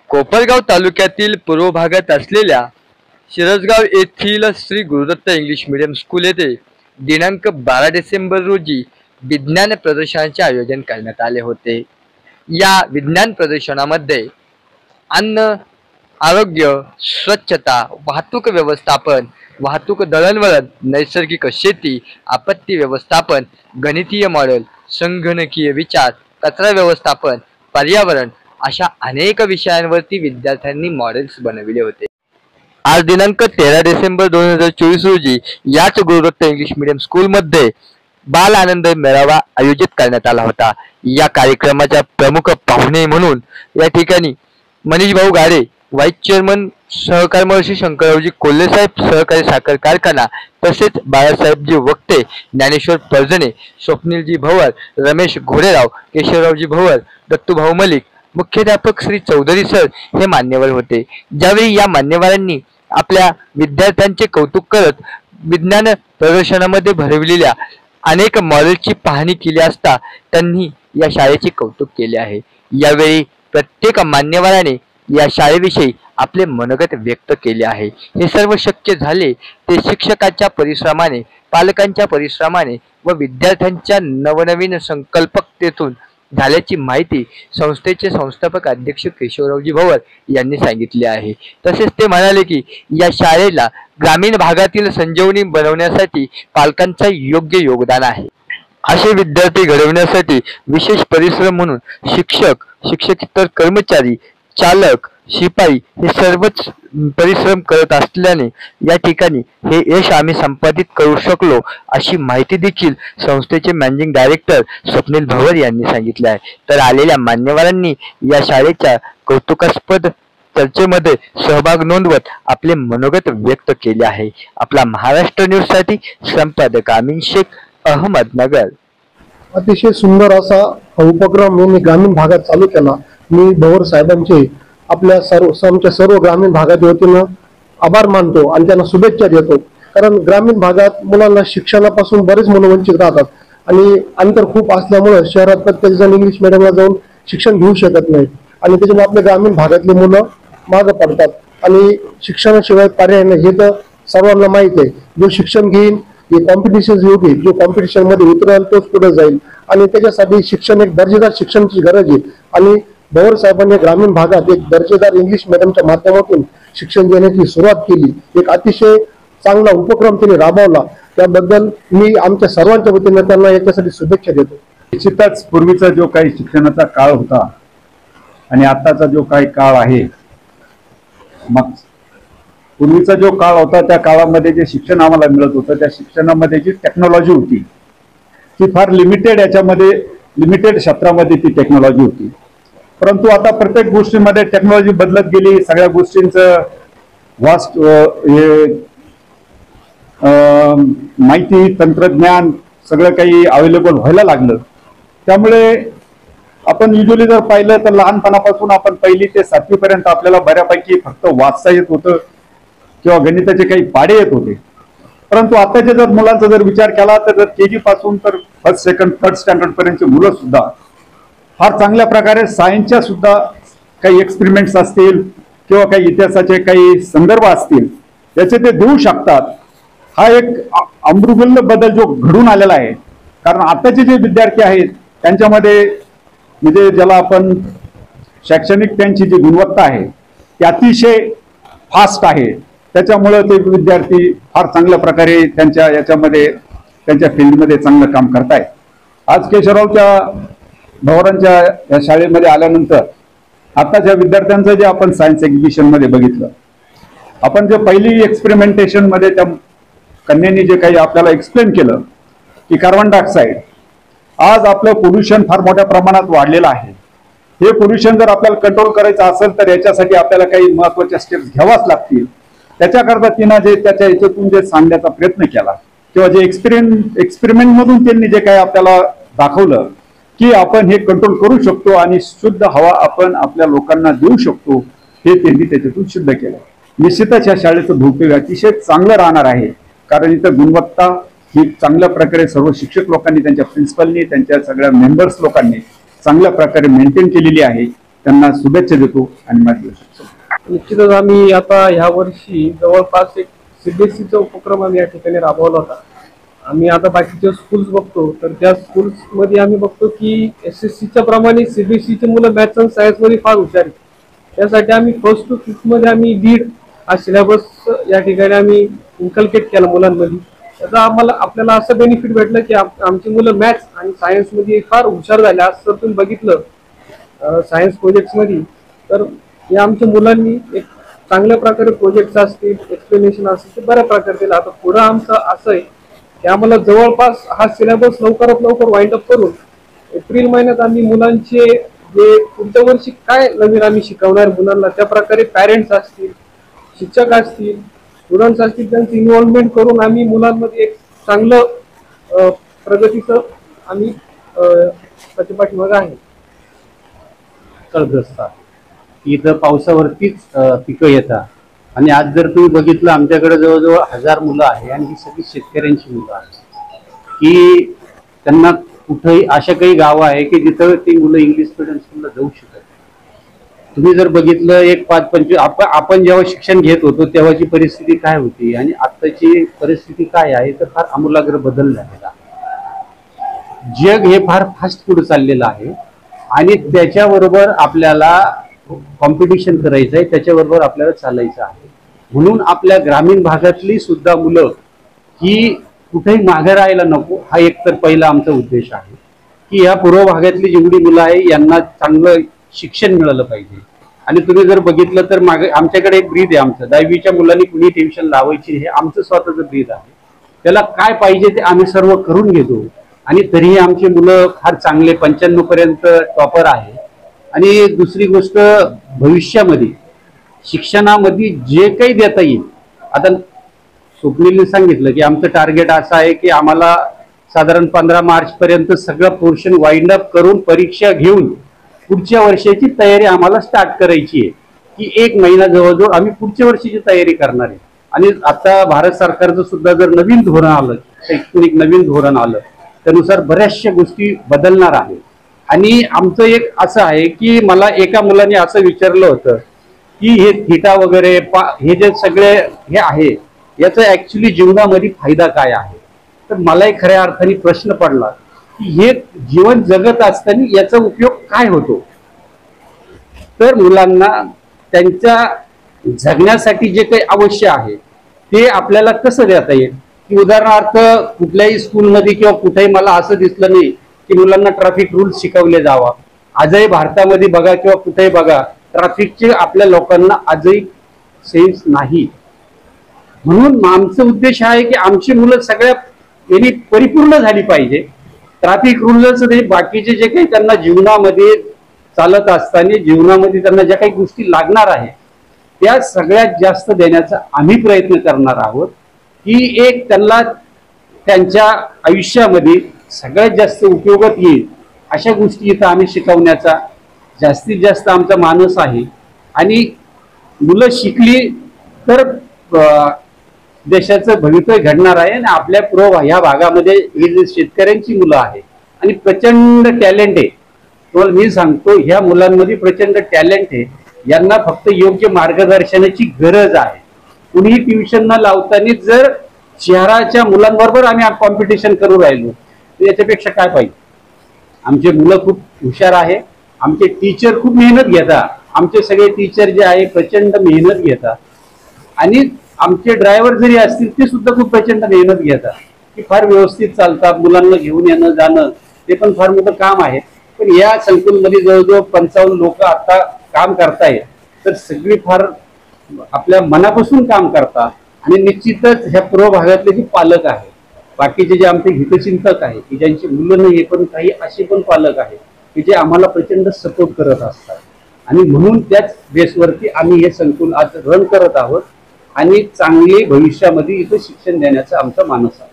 कोपरगाव तालुक्यातील पूर्व भागात असलेल्या शिरसगाव येथील Shri Gurudatta English medium school येथे दिनांक 12 डिसेंबर रोजी विज्ञान प्रदर्शनाचे आयोजन करण्यात आले होते। या विज्ञान प्रदर्शनामध्ये अन्न, आरोग्य, स्वच्छता, वाहतूक व्यवस्थापन, वाहतूक दळणवळण, नैसर्गिक शेती, आपत्ती व्यवस्थापन, गणितीय मॉडेल, संगणकीय विचार, कचरा व्यवस्थापन, पर्यावरण अशा अनेक विषयांवरती विद्यार्थ्यांनी मॉडेल्स बनविले होते। आज दिनांक 13 डिसेंबर 2024 रोजी याच गुरुदत्त इंग्लिश मीडियम स्कूलमध्ये बाल आनंद मेळावा आयोजित करण्यात आला होता। या कार्यक्रमाच्या प्रमुख पाहुणे म्हणून या ठिकाणी मनीष भाऊ गाडे, व्हाईस चेअरमन सहकार महर्षी शंकररावजी कोल्हे साहेब सहकारी साखर कारखाना, तसेच बाळासाहेबजी वक्ते, ज्ञानेश्वर परजणे, स्वप्नीलजी भवर, रमेश घोडेराव, केशवरावजी भवर, दत्तूभाऊ मलिक, मुख्याध्यापक श्री चौधरी सर हे मान्यवर होते। ज्यावेळी या मान्यवरांनी आपल्या विद्यार्थ्यांचे कौतुक करत विज्ञान प्रदर्शनामध्ये भरविलेल्या अनेक मॉडेलची पाहणी केली असता त्यांनी या शाळेचे कौतुक केले आहे। यावेळी प्रत्येक मान्यवराने या शाळेविषयी आपले मनोगत व्यक्त केले आहे। हे सर्व शक्य झाले ते शिक्षकांच्या परिश्रमाने, पालकांच्या परिश्रमाने व विद्यार्थ्यांच्या नवनवीन संकल्पकतेतून झाल्याची माहिती संस्थेचे संस्थापक अध्यक्ष केशवरावजी भवर यांनी सांगितले आहे। तसेच ते म्हणाले की या शाळेला ग्रामीण भागातील संजीवनी बनवण्यासाठी पालकांचे योग्य योगदान आहे। असे विद्यार्थी घडवण्यासाठी विशेष परिश्रम म्हणून शिक्षक, शिक्षकेतर कर्मचारी, चालक, शिपाई हे सर्वच परिश्रम करत असल्याने या ठिकाणी हे यश आम्ही संपादित करू शकलो अशी माहिती देखील संस्थेचे मॅनेजिंग डायरेक्टर स्वप्नील भवर यांनी सांगितले आहे। तर आलेल्या मान्यवरांनी या शाळेच्या कौतुकास्पद चर्चेमध्ये सहभाग नोंदवत आपले मनोगत व्यक्त केले आहे। आपला महाराष्ट्र न्यूज साठी संपादक अमीन शेख, अहमदनगर। अतिशय सुंदर असा उपक्रम यांनी ग्रामीण भागात चालू केला। मी भवर साहेबांचे आपल्या आमच्या सर्व ग्रामीण भागाच्या वतीनं आभार मानतो आणि त्यांना शुभेच्छा देतो। कारण ग्रामीण भागात मुलांना शिक्षणापासून बरेच मुलं वंचित राहतात आणि अंतर खूप असल्यामुळे शहरात प्रत्येक जण इंग्लिश मीडियमला जाऊन शिक्षण घेऊ शकत नाही आणि त्याच्यामुळे आपल्या ग्रामीण भागातली मुलं मागे पडतात आणि शिक्षणाशिवाय पर्याय नाही हे तर सर्वांना माहित आहे। जो शिक्षण घेईल, जे कॉम्पिटिशन योग्य, जो कॉम्पिटिशन मध्ये उतरेल तोच पुढे जाईल आणि त्याच्यासाठी शिक्षण एक दर्जेदार शिक्षणाची गरज आहे आणि भवर साहेबांनी ग्रामीण भागात एक दर्जेदार इंग्लिश मीडियमच्या माध्यमातून शिक्षण देण्याची सुरुवात केली। एक अतिशय चांगला उपक्रम त्यांनी राबवला, त्याबद्दल मी आमच्या सर्वांच्या वतीने त्यांना याच्यासाठी शुभेच्छा देतो। निश्चितच पूर्वीचा जो काही शिक्षणाचा काळ होता आणि आताचा जो काही काळ आहे, मग पूर्वीचा जो काळ होता त्या काळामध्ये जे शिक्षण आम्हाला मिळत होतं त्या शिक्षणामध्ये जी टेक्नॉलॉजी होती ती फार लिमिटेड, याच्यामध्ये लिमिटेड क्षेत्रामध्ये ती टेक्नॉलॉजी होती। परंतु आता प्रत्येक गोष्टीमध्ये टेक्नॉलॉजी बदलत गेली, सगळ्या गोष्टींचं वास्ट माहिती, तंत्रज्ञान सगळं काही अवेलेबल व्हायला लागलं। त्यामुळे आपण युजली जर पाहिलं तर लहानपणापासून आपण 1ली ते 7वी पर्यंत आपल्याला बऱ्यापैकी फक्त वाचता येत होतं किंवा गणिताचे काही पाढे येत होते। परंतु आताच्या जर मुलांचा जर विचार केला तर KG पासून तर 1st, 2nd, 3rd स्टँडर्ड पर्यंतचे मुलं सुद्धा फार चांगल्या प्रकारे सायन्सच्या सुद्धा काही एक्सपेरिमेंट्स असतील किंवा काही इतिहासाचे काही संदर्भ असतील त्याचे ते देऊ शकतात। हा एक अमृतुल्य बदल जो घडून आलेला आहे। कारण आताचे जे विद्यार्थी आहेत त्यांच्यामध्ये म्हणजे ज्याला आपण शैक्षणिक त्यांची जी गुणवत्ता आहे ती अतिशय फास्ट आहे। त्याच्यामुळे ते विद्यार्थी फार चांगल्या प्रकारे त्यांच्या याच्यामध्ये त्यांच्या फील्डमध्ये चांगलं काम करतायत। आज केशवरावच्या भवरांच्या या शाळेमध्ये आल्यानंतर आताच्या विद्यार्थ्यांचं जे आपण सायन्स एक्झिबिशन मध्ये बघितलं, आपण जे पहिली एक्सपेरिमेंटेशन मध्ये त्या कन्यांनी जे काही आपल्याला एक्सप्लेन केलं की कार्बन डायऑक्साईड आज आपलं पोल्युशन फार मोठ्या प्रमाणात वाढलेलं आहे। हे पोल्युशन जर आपल्याला कंट्रोल करायचं असेल तर याच्यासाठी आपल्याला काही महत्त्वाच्या स्टेप्स घ्यावाच लागतील। त्याच्याकरता तिनं जे त्याच्या याच्यातून जे सांगण्याचा प्रयत्न केला किंवा जे एक्सपेरिमेंट मधून त्यांनी जे काही आपल्याला दाखवलं की आपण हे कंट्रोल करू शकतो आणि शुद्ध हवा आपण आपल्या लोकांना देऊ शकतो, हे त्यांनी त्याच्यातून सिद्ध केलं। निश्चितच या शाळेचं भवितव्य अतिशय चांगलं राहणार आहे। कारण इथं गुणवत्ता ही चांगल्या प्रकारे सर्व शिक्षक लोकांनी, त्यांच्या प्रिन्सिपलनी, त्यांच्या सगळ्या मेंबर्स लोकांनी चांगल्या प्रकारे मेंटेन केलेली आहे त्यांना शुभेच्छा देतो आणि माझे निश्चितच आम्ही आता ह्या वर्षी जवळपास एक सीबीएसईचा उपक्रम आम्ही या ठिकाणी राबवला होता. आम्ही आता बाकीच्या स्कूल्स बघतो तर त्या स्कूल्स मध्ये आम्ही बघतो की SSCच्या प्रमाणे सीबीएसईची मुलं मॅथ्स आणि सायन्स मध्ये फार हुशार आहेत. त्यासाठी आम्ही 1st to 5th मध्ये आम्ही दीड हा सिलेबस या ठिकाणी आम्ही इन्कल्केट केला मुलांमध्ये. त्याचा आपल्याला असं बेनिफिट भेटलं की आमची मुलं मॅथ्स आणि सायन्स मध्ये फार हुशार झाले. आज जर तुम्ही बघितलं सायन्स प्रोजेक्ट्स मध्ये तर या आमच्या मुलांनी एक चांगल्या प्रकारे प्रोजेक्ट्स असतील, एक्सप्लेनेशन असतील ते बऱ्या प्रकारे दिलं. आता पुढं आमचं असं आहे की आम्हाला जवळपास हा सिलेबस लवकरात लवकर वाइंड अप करून एप्रिल महिन्यात आम्ही मुलांचे जे पुढच्या वर्षी काय नवीन आम्ही शिकवणार मुलांना त्या प्रकारे पॅरेंट्स असतील, शिक्षक असतील, स्टुडंट्स असतील त्यांचं इन्व्हॉल्वमेंट करून आम्ही मुलांमध्ये एक चांगलं प्रगतीचं आम्ही पाठीमागं आहे. कर्जग्रस्त इथं पावसावरतीच पिकं येतात आणि आज जर तुम्ही बघितलं आमच्याकडे जवळजवळ 1000 मुलं आहे आणि ही सगळी शेतकऱ्यांची मुलं आहेत की त्यांना कुठेही अशा काही गावं आहे की जिथं ती मुलं इंग्लिश मीडियम स्कूलला जाऊ शकत नाही. तुम्ही जर बघितलं एक 5-25 आपण जेव्हा शिक्षण घेत होतो तेव्हाची परिस्थिती काय होती आणि आत्ताची परिस्थिती काय आहे तर फार आमूलाग्र बदल झालेला. जग हे फार फास्ट पुढे चाललेलं आहे आणि त्याच्याबरोबर आपल्याला कॉम्पिटिशन करायचं आहे, त्याच्याबरोबर आपल्याला चालायचं आहे. म्हणून आपल्या ग्रामीण भागातली सुद्धा मुलं ही कुठेही मागे राहायला नको हा एक तर पहिला आमचा उद्देश आहे की या पूर्व भागातली जेवढी मुलं आहे यांना चांगलं शिक्षण मिळालं पाहिजे. आणि तुम्ही जर बघितलं तर मागे आमच्याकडे एक ब्रीद आहे आमचं 10वीच्या मुलांनी कुणी ट्युशन लावायची हे आमचं स्वतःचं ब्रीद आहे. त्याला काय पाहिजे ते आम्ही सर्व करून घेतो आणि तरीही आमची मुलं फार चांगले 95 पर्यंत टॉपर आहे. आणि दुसरी गोष्ट भविष्यामध्ये शिक्षणामध्ये जे काही देता येईल, आता स्वप्नीलने सांगितलं की आमचं टार्गेट असं आहे की आम्हाला साधारण 15 मार्च पर्यंत सगळं पोर्शन वाइंड अप करून परीक्षा घेऊन पुढच्या वर्षाची तयारी आम्हाला स्टार्ट करायची आहे की 1 महिना जवळजवळ आम्ही पुढच्या वर्षीची तयारी करणार आहे. आणि आता भारत सरकारचं सुद्धा जर नवीन धोरण आलं, शैक्षणिक नवीन धोरण आलं त्यानुसार बऱ्याचशा गोष्टी बदलणार आहे. आणि आमचं एक असं आहे की मला एका मुलाने असं विचारलं होतं की हे थिटा वगैरे हे जे सगळे हे आहे याचा ऍक्च्युली जीवनामध्ये फायदा काय आहे. तर मला एक खऱ्या अर्थाने प्रश्न पडला की हे जीवन जगत असताना याचा उपयोग काय होतो. तर मुलांना त्यांच्या जगण्यासाठी जे काही आवश्यक आहे ते आपल्याला कसं देता येईल की उदाहरणार्थ कुठल्याही स्कूलमध्ये किंवा कुठेही मला असं दिसलं नाही की मुलांना ट्रॅफिक रूल्स शिकवले जावा. आजही भारतामध्ये बघा किंवा कुठेही बघा ट्रॅफिकचे आपल्या लोकांना आजही सेन्स नाही. म्हणून आमचा उद्देश आहे की आमची मुलं सगळ्या यांनी परिपूर्ण झाली पाहिजे. ट्रॅफिक रूल्स बाकीचे जे काही त्यांना जीवनामध्ये चालत असताना जीवनामध्ये त्यांना ज्या काही गोष्टी लागणार आहे त्या सगळ्यात जास्त देण्याचा आम्ही प्रयत्न करणार आहोत की एक त्यांना त्यांच्या आयुष्यामध्ये सगळ्यात जास्त उपयोगात येईल अशा गोष्टी इथं आम्ही शिकवण्याचा जास्तीत जास्त आमचा मानस आहे. आणि मुलं शिकली तर देशाचं भवितव्य घडणार आहे. आणि आपल्या पूर्व ह्या भागामध्ये ही जी शेतकऱ्यांची मुलं आहे आणि प्रचंड टॅलेंट आहे. तुम्हाला मी सांगतो ह्या मुलांमध्ये प्रचंड टॅलेंट आहे. यांना फक्त योग्य मार्गदर्शनाची गरज आहे. कुणीही ट्युशन न लावताना जर शहराच्या मुलांबरोबर आम्ही कॉम्पिटिशन करू राहिलो तर याच्यापेक्षा काय पाहिजे. आमचे मुलं खूप हुशार आहे. आमचे टीचर खूप मेहनत घेतात. आमचे सगळे टीचर जे आहे प्रचंड मेहनत घेतात. आणि आमचे ड्रायव्हर जरी असतील ते सुद्धा खूप प्रचंड मेहनत घेतात की फार व्यवस्थित चालतात. मुलांना घेऊन येणं जाणं ते पण फार मोठं काम आहे. पण या संकुलमध्ये जवळजवळ 55 लोक आता काम करतायत. तर सगळी फार आपल्या मनापासून काम करतात. आणि निश्चितच ह्या पूर्व भागातले जे पालक आहेत बाकीचे जे आमचे हितचिंतक आहेत की ज्यांची मुलं नाही पण काही असे पण पालक आहेत की जे आम्हाला प्रचंड सपोर्ट करत असतात. आणि म्हणून त्याच बेसवरती आम्ही हे संकुल आज रन करत आहोत आणि चांगले भविष्यामध्ये इथं शिक्षण देण्याचा आमचा मानस आहे.